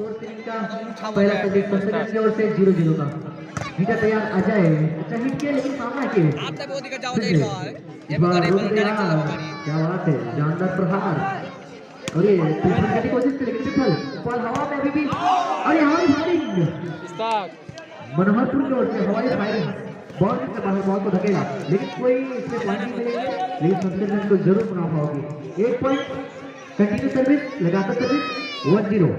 Fourth inning का पहला service की ओर से 0-0 का हिट तैयार अजय। अच्छा हिट किया लेकिन सामना किए आप तक बहुत दिक्कत जाओ जाइए क्या बात है जानदार प्रहार। और ये ट्रिपल करने की कोशिश की लेकिन ट्रिपल बॉल हवा में अभी भी और हवाई फायरिंग मनोहरपुर की ओर से हवाई फायरिंग बॉल से बाहर बॉल को धकेला लेकिन कोई इसमें पॉइंट नहीं मिलेंगे लेकिन सबसे को जरूर मुनाफा होगी। 1 पॉइंट कंटिन्यू सर्विस लगातार सर्विस 1-0।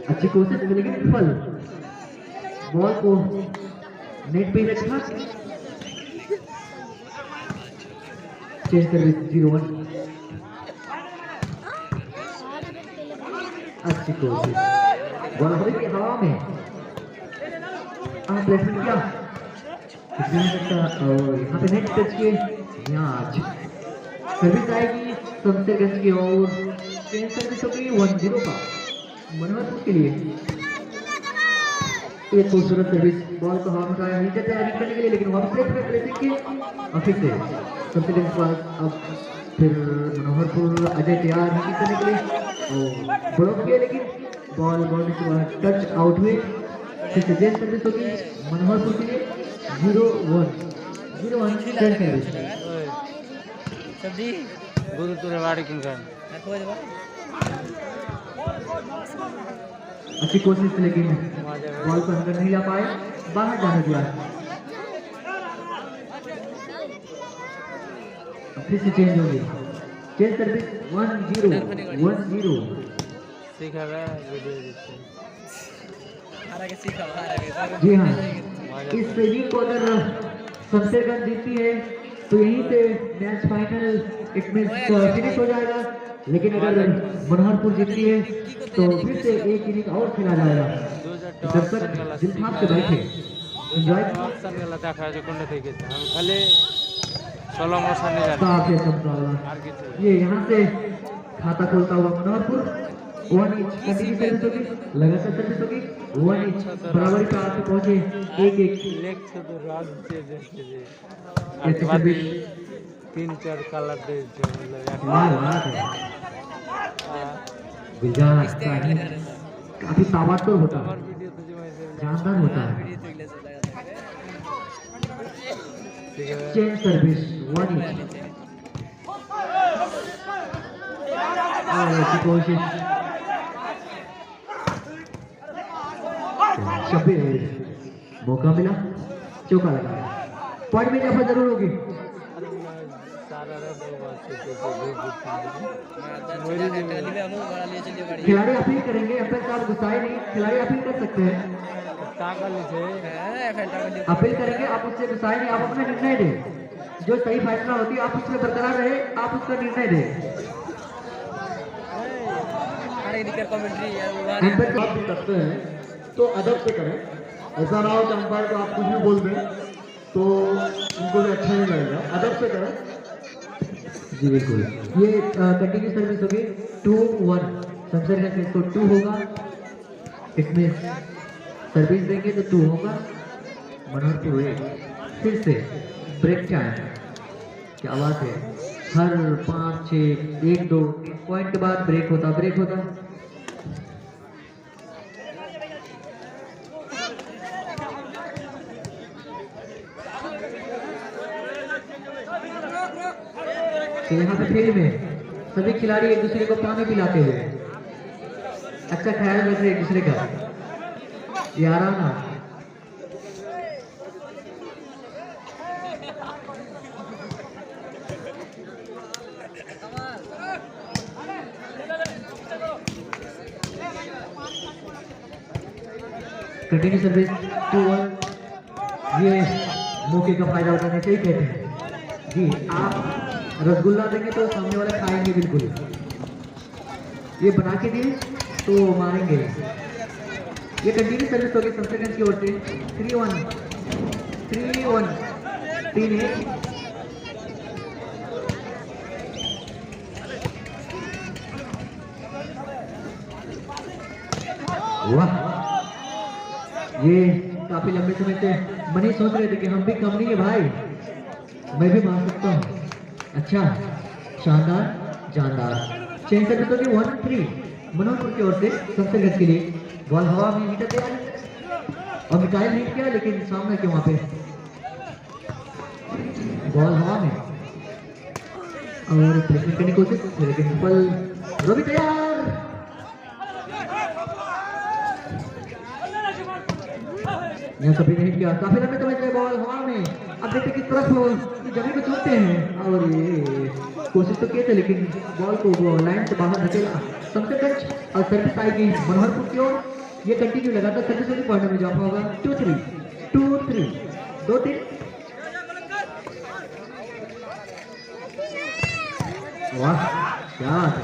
अच्छी कोशिश लेकिन विफल बॉल को नेट पे रखा। Change service 0-1। अच्छी कोशिश बॉल हवा हवा में प्लेसमेंट किया और यहाँ पे नेट टच किए यहाँ सर्विस आएगी शमशेरगंज की ओर। चेंज सर्विस होगी 1-0 का मनोहरपुर के लिए। एक खूबसूरत सर्विस बॉल को हवा में उठाया नीचे तैयारी करने के लिए लेकिन वहाँ प्लेसिंग की और फिर से शमशेरगंज के पास अब फिर मनोहरपुर अजय तैयार नहीं करने के लिए और ब्लॉक किया लेकिन बॉल के बाद टच आउट हुए। फिर से चेंज सर्विस होगी मनोहरपुर के लिए 0-1 चेंज सर्विस। सब्जी गुरु तुरे वाड़ी किंग अच्छी कोशिश लेकिन बॉल को अंदर नहीं जा पाए बाहर जाने दिया। फिर से चेंज होगी चेंज सर्विस 1-0 सीखा गया जी हाँ। इस सीरीज को अगर शमशेरगंज जीतती है तो यहीं से मैच फाइनल इसमें फिनिश हो जाएगा लेकिन अगर मनोहरपुर जीतती है तो फिर से एक इनिंग और खेला जाएगा। दर्शक दिल थाम के बैठे एंजॉय ये यहाँ से खाता खोलता हुआ मनोहरपुर 1 इंच कंटिन्यू सर्विस होगी लगातार सर्विस होगी 1 इंच बराबरी पे आके पहुंचे 1-1 3-4 कलर दे गुलजार काफी ताबड़तोड़ होता है जानदार होता है। चेंज सर्विस 1 इंच ऐसी कोशिश शबीर मौका मिला चौका लगा पॉइंट में इजाफा जरूर होगी। खिलाड़ी अपील करेंगे अंपायर साहब गुस्साए नहीं खिलाड़ी अपील कर सकते हैं अपील करेंगे आप उससे गुस्साए नहीं आप अपना निर्णय दें जो सही फैसला होती है आप उसमें बरकरार रहे आप उसका निर्णय दें। अंपायर आप भी करते हैं तो अदब से करें ऐसा ना हो कि अंपायर को आप कुछ भी बोल दें तो उनको भी अच्छा नहीं लगेगा अदब से करें। जी बिल्कुल ये कंटिन्यू सर्विस होगी 2-1 शमशेरगंज इसको 2 होगा इसमें सर्विस देंगे तो 2 होगा मनोहरपुर 1 फिर से ब्रेक टाइम। क्या बात है हर 5-6 1-2 पॉइंट के बाद ब्रेक होता तो यहाँ पे फील्ड में सभी खिलाड़ी एक दूसरे को पानी पिलाते हुए अच्छा ख्याल रख रहे एक दूसरे का याराना। कंटिन्यू सर्विस 2-1 ये मौके का फायदा उठाने से ही कहते हैं जी। आप रसगुल्ला देंगे तो सामने वाले खाएंगे बिल्कुल ये बना के दिए तो मारेंगे। ये कंटिन्यू सर्विस होगी शमशेरगंज की ओर से 3-1 3-1 वाह ये काफी लंबे समय से मनीष सोच रहे थे कि हम भी कम नहीं है भाई मैं भी मार सकता हूँ। अच्छा शानदार जानदार। चेंज सर्विस होगी 1-3 मनोहरपुर की ओर से शमशेरगंज के लिए। बॉल हवा में मीटर तैयार और मिकाइल हिट किया लेकिन सामने के वहां पे बॉल हवा में और प्लेसमेंट करने की कोशिश लेकिन विफल। रवि तैयार, यहाँ सभी ने हिट किया, काफी लंबे समय से बॉल हवा में। अब देखते किस तरफ जमीन को चूमते हैं और ये कोशिश तो किए थे लेकिन बॉल को वो लाइन से बाहर धकेला शमशेरगंज और सर्विस आएगी मनोहरपुर की ओर। ये कंटिन्यू लगातार सर्विस होगी, पॉइंट में जॉब होगा 2-3 2-3। वाह क्या बात है,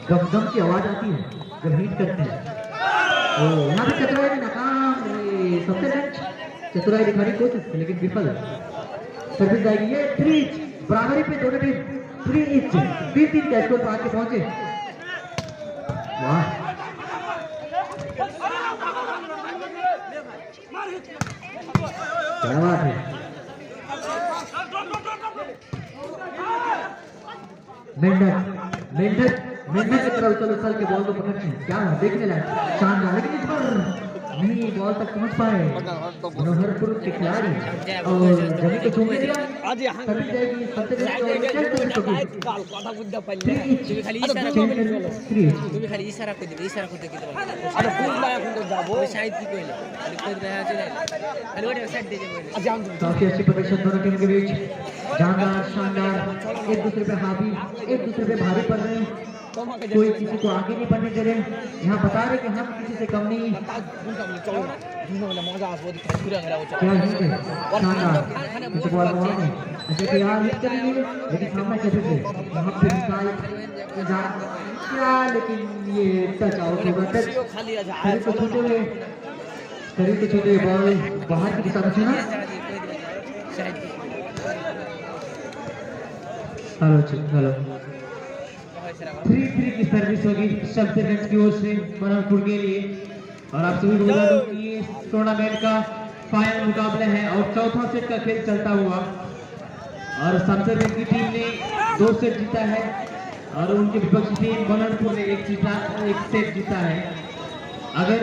गम की आवाज आती है जब हिट करते हैं। ओ यहाँ पे चतुराई नाकाम, शमशेरगंज चतुराई दिखाने की कोशिश लेकिन विफल। सर्विस जाएगी ये 3 बराबरी पे दोनों टीम 3-3 का स्कोर पर आके पहुंचे। वाह क्या बात है, मेंढक की तरह उछल के बॉल को पकड़ते हैं, क्या देखने लायक शानदार। लेकिन इस पर नहीं बॉल तक पहुंच पाए मनोहरपुर के खिलाड़ी और जमीन को छूने दिया। सर्विस जाएगी তুমি খালি ইশারা করে দিবে, ইশারা করতে গেলে আরে ফুল না এখন তো যাবো সাইড কি কইলে খালি কই দেয়া আছে খালি ওটা সাইড দিয়ে যাবো। काफी अच्छी प्रदर्शन दोनों टीम के बीच, जानदार शानदार, एक दूसरे पे हावी एक दूसरे पे भारी पड़ रहे हैं, कोई किसी को आगे नहीं बढ़ने दे रहे। यहाँ बता रहे कि हम किसी से कम नहीं। মজা আসবো ঘুরে ঘুরে क्या हिट है शानदार, इस बॉल को आगे अच्छा कि यार हिट करेंगे लेकिन सामने कैसे थे वहाँ पे निकाल क्या, लेकिन ये टच आउट होगा। टच शरीर को छूते हुए बॉल बाहर की दिशा में छूना। हेलो 3-3 की सर्विस होगी शमशेरगंज की ओर से मनोहरपुर के लिए। और आप सभी को बता दूं कि ये टूर्नामेंट का फाइनल मुकाबला है और चौथा सेट का खेल चलता हुआ और शमशेरगंज की टीम ने 2 सेट जीता है और उनकी विपक्षी टीम मनोहरपुर ने 1 सेट जीता है। अगर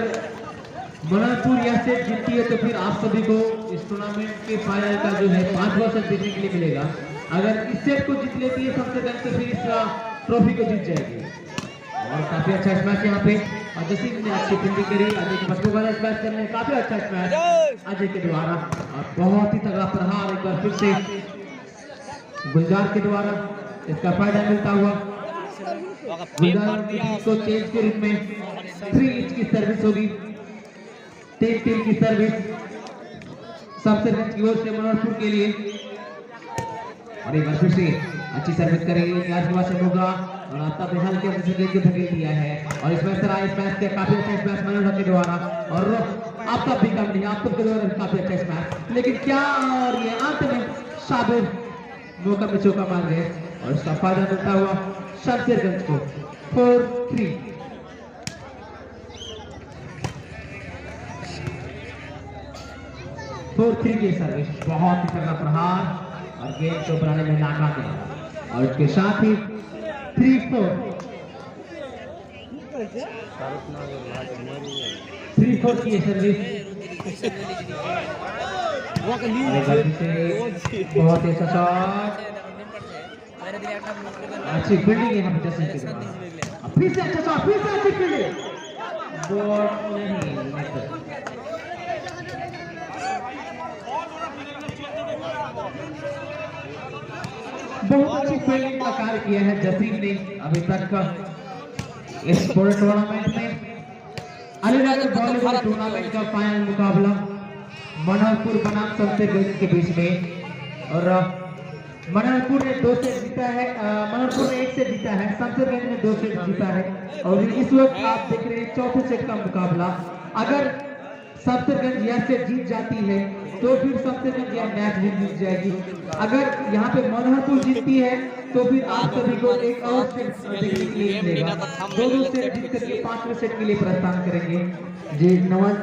मनोहरपुर यह सेट जीतती है तो फिर आप सभी को इस टूर्नामेंट के फाइनल का जो है 5वां सेट देखने के लिए मिलेगा। अगर इस सेट को जीत लेती है शमशेरगंज तो फिर इसका ट्रॉफी को जीत जाएगी। और काफी अच्छा मैच यहाँ पे और जसीम ने अच्छी फील्डिंग करी, अजय की मजबूत वाला मैच करने काफी अच्छा मैच अजय के द्वारा और बहुत ही तगड़ा प्रहार एक बार फिर से गुलजार के द्वारा इसका फायदा मिलता हुआ। गुलजार को चेंज के रूप में 3 की सर्विस होगी, 3 की सर्विस शमशेरगंज की ओर से मनोहरपुर के लिए। और एक बार फिर से अच्छी सर्विस करेंगे आज से होगा और आपका बेहाल के धकेल दिया है और इस मैच के काफी अच्छा मैच मनोहर के द्वारा और आपका भी कम नहीं, आपको के द्वारा काफी अच्छा मैच लेकिन क्या और ये अंत में शाबिर मौका में चौका मार गए और इसका फायदा मिलता हुआ शमशेरगंज को 4-3। की सर्विस बहुत ही तगड़ा प्रहार और गेंद को बनाने में नाकाम है और इसके साथ ही 3-4 की ये सर्विस बहुत ही अच्छा शॉट, अच्छी फील्डिंग यहाँ पे जैसे फिर से अच्छा शॉट, फिर से अच्छी फील्डिंग बोर्ड नहीं बहुत अच्छी फील्डिंग का कार्य किया है जसीम ने अभी तक का इस पूरे टूर्नामेंट में। अलीनगर बॉलीवुड टूर्नामेंट का फाइनल मुकाबला मनोहरपुर बनाम शमशेरगंज के बीच में और मनोहरपुर ने 2 सेट जीता है, मनोहरपुर ने 1 सेट जीता है, शमशेरगंज ने 2 सेट जीता है और इस वक्त आप देख रहे हैं चौथे सेट का मुकाबला। अगर शमशेरगंज यह सेट जीत जाती है तो फिर शमशेरगंज यह मैच जीत जाएगी। अगर यहाँ पे मनोहरपुर जीतती है तो फिर आप सभी को एक और सेट देखने के लिए मिलेगा। 2 सेट जीत करके 5वें सेट के लिए प्रस्थान करेंगे। जी नवाज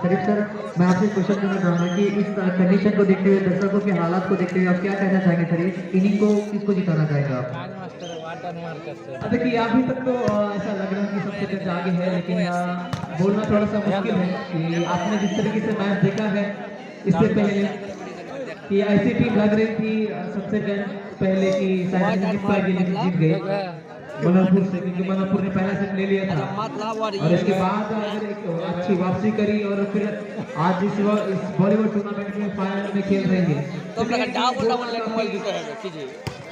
शरीफ सर, मैं आपसे क्वेश्चन करना चाहूँगा कि इस कंडीशन को देखते हुए, दर्शकों के हालात को देखते हुए आप क्या कहना चाहेंगे सर, इस इनिंग को किसको जिताना चाहेंगे आप? देखिए अभी तक तो ऐसा लग रहा है कि सबसे ज़्यादा आगे है, लेकिन बोलना थोड़ा सा मुश्किल है कि आपने जिस तरीके से मैच देखा है इससे पहले कि ऐसी टीम लग रही थी सबसे पहले कि शायद जीत पाएगी, लेकिन जीत गई मनोहरपुर से, क्योंकि मनोहरपुर ने पहला सेट ले लिया था और इसके बाद अगर एक अच्छी वापसी करी और फिर आज इस बॉलीवुड टूर्नामेंट में फाइनल में खेल रही है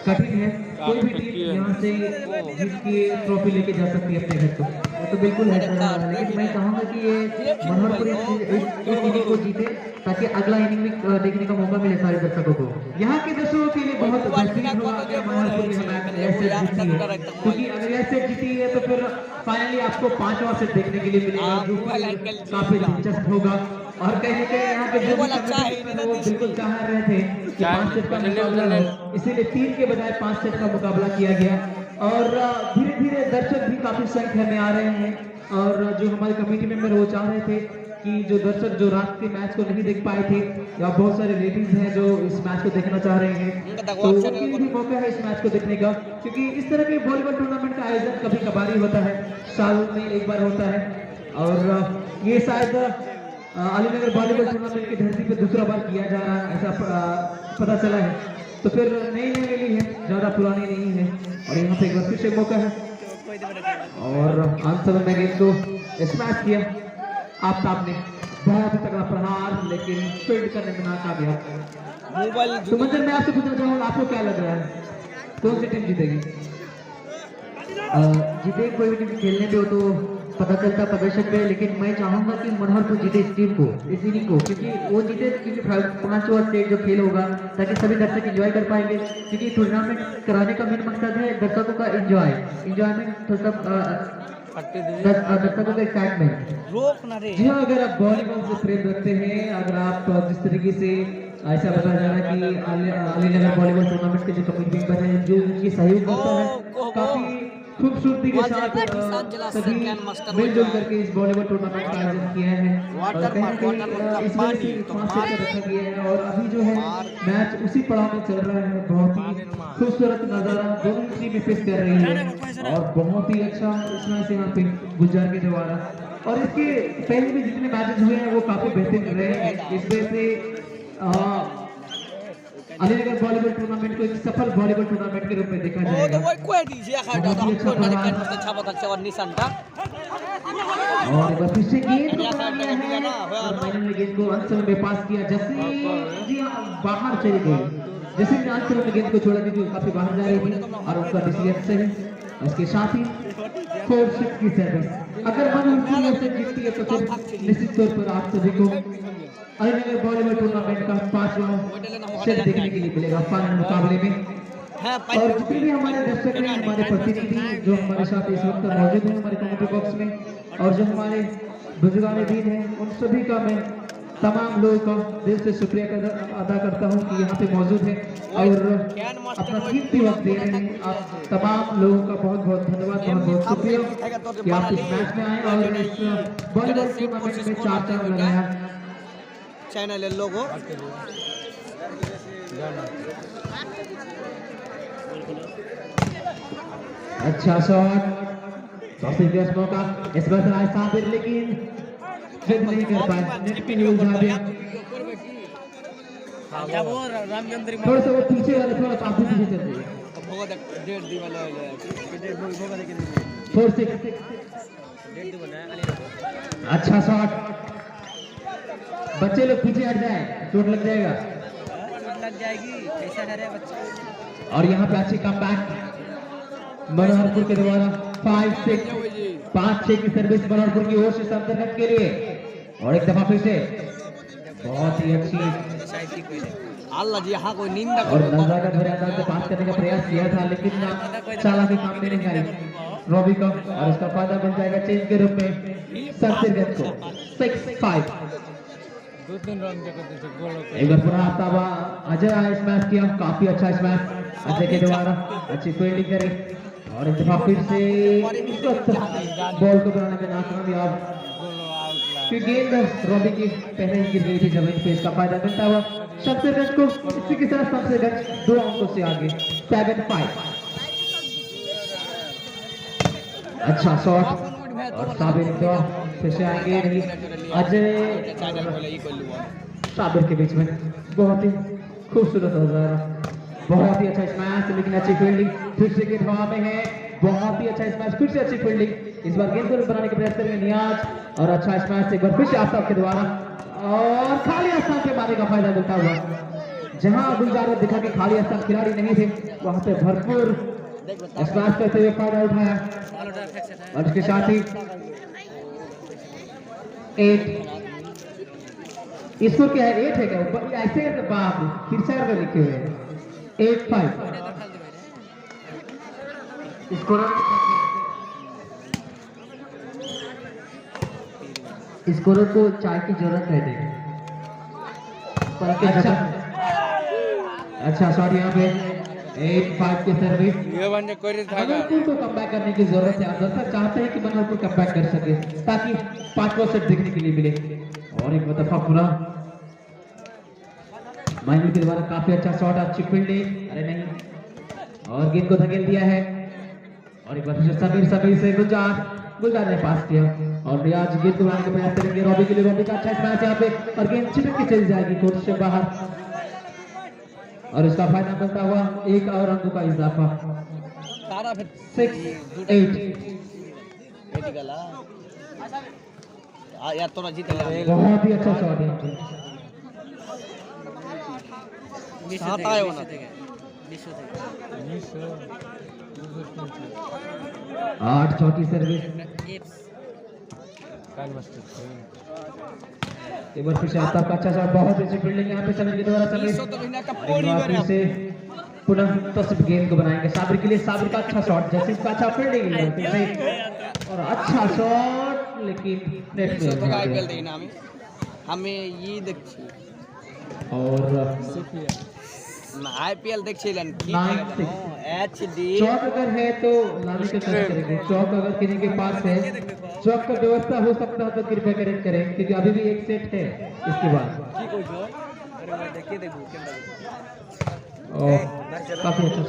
कठिन है। कोई भी टीम यहाँ से जीत के ट्रॉफी लेके जा सकती है अपने घर को, तो बिल्कुल है। लेकिन मैं चाहूँगा कि ये मनोहरपुर इस इनिंग को जीते ताकि अगला इनिंग में देखने का मौका मिले सारे दर्शकों को। यहाँ के दर्शकों के लिए बहुत बेहतरीन होगा कि मनोहरपुर जीती है, क्योंकि अगर यह सेट जीती है तो फिर फाइनली आपको 5वां सेट देखने के लिए मिलेगा, जो काफी दिलचस्प होगा। और कहीं ना कहीं यहाँ पे जो वो बिल्कुल चाह रहे थे कि 5 सेट का मुकाबला हो, इसीलिए 3 के बजाय 5 सेट का मुकाबला किया गया। और धीरे धीरे दर्शक भी काफी संख्या में आ रहे हैं, और जो हमारे कमेटी मेंबर वो चाह रहे थे कि जो दर्शक जो रात के मैच को नहीं देख पाए थे, या बहुत सारे लेडीज हैं जो इस मैच को देखना चाह रहे हैं, तो उनके लिए भी मौका है इस मैच को देखने का, क्योंकि इस तरह के वॉलीबॉल टूर्नामेंट का आयोजन कभी कभार ही होता है, साल में एक बार होता है। और ये शायद अलीनगर वॉलीबॉल टूर्नामेंट की धरती पे दूसरा बार किया जा रहा है, ऐसा पता चला है। तो फिर नई मिली है, ज़्यादा पुरानी नहीं है, और यहाँ पे एक बार फिर से मौका है। और आंसर में गेंद को स्मैश किया आफ्ताब ने, बहुत ही तगड़ा प्रहार, लेकिन फील्ड करने में नाकामयाब। तो मंजर मैं आपसे पूछना चाहूँगा, आपको क्या लग रहा है कौन सी टीम जीतेगी? जीते कोई भी टीम खेलने पे हो तो पता चलता प्रदर्शन पे, लेकिन मैं चाहूंगा कि मनोहरपुर जीते इस टीम को, इस इनिंग को, क्योंकि वो जीते, क्योंकि 5वां स्टेट जो खेल होगा ताकि सभी दर्शक एंजॉय कर पाएंगे, क्योंकि टूर्नामेंट कराने का मेन मकसद है दर्शकों का एंजॉयमेंट, तो सब दर्शकों का एक्साइटमेंट। जी हाँ, अगर आप वॉलीबॉल से प्रेम रखते हैं, अगर आप जिस तरीके से ऐसा बताया जा रहा है कि अलीनगर वॉलीबॉल टूर्नामेंट के जो कमेटी मेंबर है जो उनकी सहयोग करता है, काफी खूबसूरती के साथ सभी मिलजुल करके इस वॉलीबॉल टूर्नामेंट का आयोजन किया है, और कहीं ना कहीं इस वजह से 5 सेट का रखा गया है। और अभी जो है मैच उसी पड़ाव में चल रहा है, बहुत ही खूबसूरत नजारा दोनों टीमें पेश कर रही है, और बहुत ही अच्छा इसमें से यहाँ पे गुलजार के द्वारा, और इसके पहले भी जितने मैचेस हुए हैं वो काफी बेहतरीन रहे हैं। इस वजह से अलीनगर वॉलीबॉल टूर्नामेंट को एक सफल वॉलीबॉल टूर्नामेंट के रूप में देखा जाएगा। और फिर से गेंद और मैंने गेंद को अंतर में पास किया, जैसे जी बाहर चली गई, जैसे अंतर में गेंद को छोड़ा थी जो काफी बाहर जा रही थी, और उनका डिसीजन सही। इसके साथ ही 4-6 की सर्विस अगर मनोहरपुर से जीतती है तो फिर निश्चित तौर पर आप सभी को अलीनगर वॉलीबॉल टूर्नामेंट का 5वां सेट देखने के लिए मिलेगा फाइनल मुकाबले में। और जितने भी हमारे दर्शक हैं, हमारे प्रतिनिधि जो हमारे साथ इस वक्त मौजूद हैं हमारे कमेटी बॉक्स में, और जो हमारे बुजुर्गान दीन हैं, उन सभी का मैं तमाम लोगों का दिल से शुक्रिया अदा करता हूं कि यहाँ पे मौजूद है और अपना कीमती वक्त दे रहे हैं। आप तमाम लोगों का बहुत बहुत धन्यवाद, बहुत बहुत शुक्रिया कि आप इस मैच में आए और इस वॉलीबॉल टूर्नामेंट में 4 चांद लगाया। चैनल लोगो अच्छा शॉट, सबसे बेस्ट मौका इस बार आए साबिर, लेकिन फिर नहीं कर पाए, नेट पे नहीं उलझा दिया। थोड़ा सा वो पीछे वाले थोड़ा काफी पीछे चल रही है। 4-6 अच्छा शॉट, बच्चे लोग पीछे हट जाए, चोट लग जाएगा, ऐसा डरे बच्चे। और यहाँ पे अच्छी कमबैक मनोहरपुर के द्वारा 5-6 की सर्विस मनोहरपुर की ओर से संतरगत के लिए, और एक दफा फिर से बहुत ही अच्छी अल्लाह जी यहाँ कोई नींद और नजाकत भरे अंदाज से पास करने का प्रयास किया था, लेकिन चालाकी काम में नहीं आई रॉबी का, और इसका फायदा मिल जाएगा चेंज के रूप में संतरगत को 6-5। एक बार पुनः आफ्ताब अजय आया स्मैश किया, काफी अच्छा स्मैश अजय के द्वारा, अच्छी फील्डिंग करी, और एक दफा फिर से बॉल को बनाने में नाकामयाब, क्योंकि गेंद रॉबी की पहले ही गिर गई थी जमीन पे। इसका फायदा मिलता हुआ शमशेरगंज को, इसी के साथ शमशेरगंज 2 अंकों से आगे 7-5। अच्छा शॉट और साबिर तो फिर से आएंगे नहीं, अजय साबिर के बीच में बहुत ही खूबसूरत नजारा, बहुत ही अच्छा स्मैश, लेकिन अच्छी फील्डिंग, फिर से गेंद हवा में है, बहुत ही अच्छा स्मैश, फिर से अच्छी फील्डिंग, इस बार गेंद को बनाने का प्रयास करेंगे नियाज और अच्छा स्मैश एक बार फिर से आफ्ताब के द्वारा और खाली स्थान पे मारने का फायदा मिलता हुआ, जहां गुलजार ने दिखा कि खाली स्थान खिलाड़ी नहीं थे, वहां पे भरपूर स्मैश करते हुए फायदा उठाया और उसके साथ ही 8 स्कोर क्या है, 8 है क्या ऊपर ऐसे करके बाप फिर से में लिखे हुए हैं 8-5 स्कोरर को चाय की जरूरत है देख अच्छा सॉरी यहाँ पे 8-5 के सर्विस ये बंदे कोई था मनोहरपुर को कमबैक करने की जरूरत है, दर्शक चाहते हैं कि मनोहरपुर कमबैक कर सके ताकि 5वां सेट देखने के लिए मिले और एक दफा पूरा माइनर के द्वारा काफी अच्छा शॉट, अच्छी फील्डिंग, अरे नहीं और गेंद को धकेल दिया है और एक बार फिर समीर से गुलजार ने पास किया और रियाज गेंद को बनाने का प्रयास करेंगे रॉबी के लिए, रॉबी का अच्छा स्मैश यहाँ पे और गेंद छिटक के चली जाएगी कोर्ट से बाहर और इसका फायदा बनता हुआ एक और अंकों का इजाफा 6-8 बहुत ही अच्छा शॉट है 8 चौथी सर्विस एक बार फिर से आफ्ताब का अच्छा शॉट, बहुत अच्छी फील्डिंग यहाँ पे समीर के द्वारा, समीर से पुनः तस्वीर गेंद को बनाएंगे साबिर के लिए, साबिर का अच्छा शॉट, जैसे इसका अच्छा फील्डिंग और अच्छा शॉट लेकिन नेट में हमें ये देखिए और आईपीएल देखिलन एचडी चौक अगर है तो लाने का कोशिश करेंगे, चौक अगर किसी के पास है, चौक का व्यवस्था हो सकता है तो कृपया करें क्योंकि अभी भी एक सेट है इसके बाद काफी अच्छा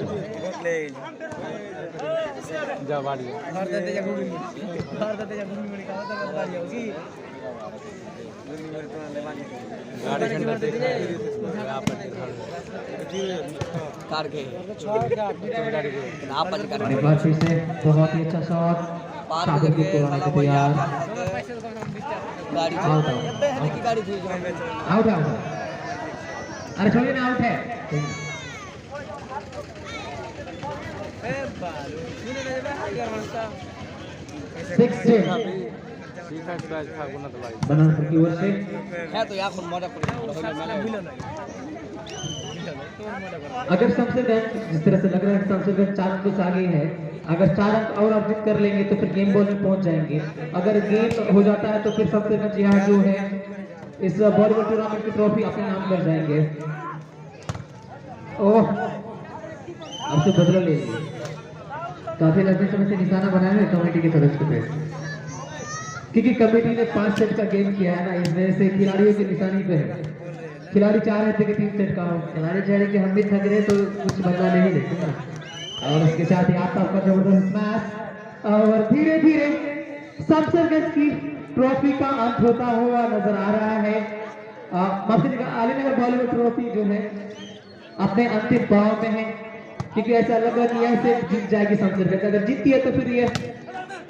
फिर से बहुत ही अच्छा शॉट, साबिर की पुराने के तैयार आउट अरे छोड़िए ना, आउट है 6 बनारपुर की ओर से है तो यार अगर शमशेरगंज जिस तरह से लग रहा है शमशेरगंज 4 अंक से आगे है, अगर 4 अंक और अर्जित कर लेंगे तो फिर गेम बॉल में पहुंच जाएंगे, अगर गेम हो जाता है तो फिर शमशेरगंज यहाँ जो है इस वॉलीबॉल टूर्नामेंट की ट्रॉफी अपने नाम कर जाएंगे। ओह अब से बदला लेंगे, काफी लंबे समय से निशाना बनाया है कमेटी के सदस्य पे, क्योंकि कमेटी ने 5 सेट का गेम किया है ना, इस वजह से खिलाड़ियों की निशानी पे है, खिलाड़ी चाह रहे थे कि 3 सेट का हो, खिलाड़ी चाह रहे कि हम भी थक रहे तो कुछ बदला नहीं लेते ना, और उसके साथ ही आफ्ताब का जबरदस्त मैच और धीरे धीरे शमशेरगंज की ट्रॉफी का अंत होता हुआ नजर आ रहा है। आलीनगर बॉलीवुड ट्रॉफी जो है अपने अंतिम पाव में है, क्योंकि ऐसा लग रहा है कि यह से जीत जाएगी शमशेरगंज, अगर जीतती है तो फिर ये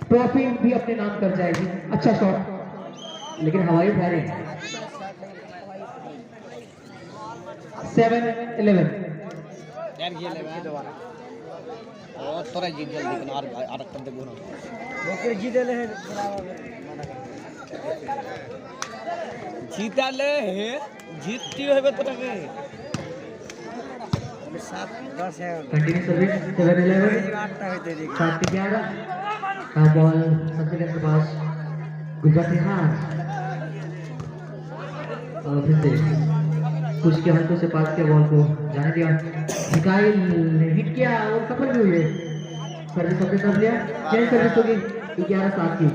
ट्रॉफी भी अपने नाम कर जाएगी। अच्छा शॉट लेकिन हवाई उठा रही है 7-11 तोरा जीत जल्दी आर कर दे गुना ओके जीतले है जीतले है जीतती है तो के 7-10 है कंटिन्यू सर्विस 7-11 7-11 का बॉल शमशेरगंज के पास गुजराती हार और फिर से कुछ के हाथों से पास किया बॉल को जाने दिया, निकाल ने हिट किया और सफल भी हुए, सर्विस अपने कर लिया, चेंज सर्विस होगी 11-7 की।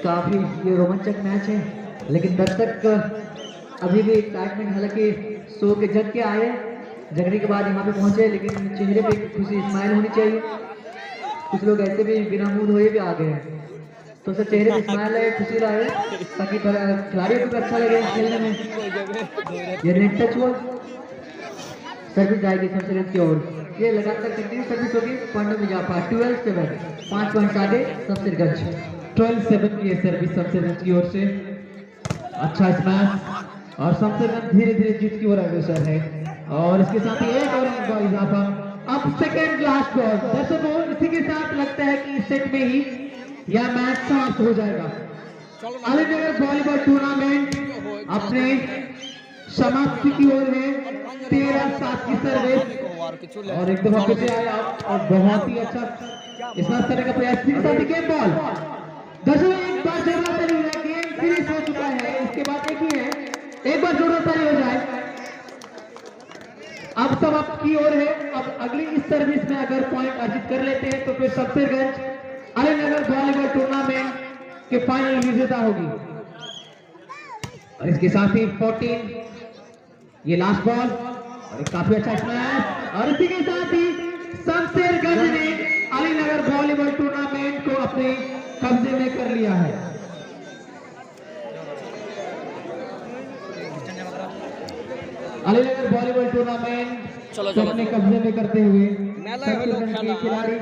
काफी ये रोमांचक मैच है, लेकिन दर्शक अभी भी एक्साइटमेंट, हालांकि शो के जग के आए, जगने के बाद यहाँ पे पहुंचे, लेकिन चेहरे पे खुशी स्माइल होनी चाहिए। कुछ लोग ऐसे भी बिना मूड हुए भी आ गए हैं, तो सर चेहरे पे स्माइल आए, खुशी लाए, ताकि खिलाड़ियों को भी अच्छा लगे खेलने में। ये नेट टच हुआ, सर्विस जाएगी सबसे की ओर। ये लगातार कंटिन्यू सर्विस होगी। पॉइंट में इजाफा 12-7, 5 पॉइंट आगे शमशेरगंज। 12-7 की सर्विस शमशेरगंज की ओर से। अच्छा स्मैश और शमशेरगंज धीरे धीरे जीत की ओर अग्रसर है, और इसके साथ ही एक और अंक का इजाफा। अब सेकंड लास्ट बॉल। दर्शकों, इसी के साथ लगता है कि इस सेट में ही यह मैच समाप्त हो जाएगा। अलीनगर वॉलीबॉल टूर्नामेंट अपने समाप्ति की ओर है। 13-7 की सर्विस और एक दफा पीछे आया और बहुत ही अच्छा स्मैश करने का प्रयास। फिर साथ ही गेम बॉल। दर्शकों, एक बार जोरदार ताली हो जाए, गेम फिनिश हो चुका है। इसके बाद एक ही है, एक बार जोरदार ताली हो जाए। अब समाप्त की ओर है। अब अगली इस सर्विस में अगर पॉइंट अर्जित कर लेते हैं तो फिर शमशेरगंज अलीनगर वॉलीबॉल टूर्नामेंट के फाइनल विजेता होगी। और इसके साथ ही 14 ये लास्ट बॉल और एक काफी अच्छा स्मैश, और इसी के साथ ही शमशेरगंज ने अलीनगर वॉलीबॉल टूर्नामेंट को अपने कब्जे में कर लिया है। अलीनगर वॉलीबॉल टूर्नामेंट को अपने कब्जे में करते हुए शमशेरगंज के खिलाड़ी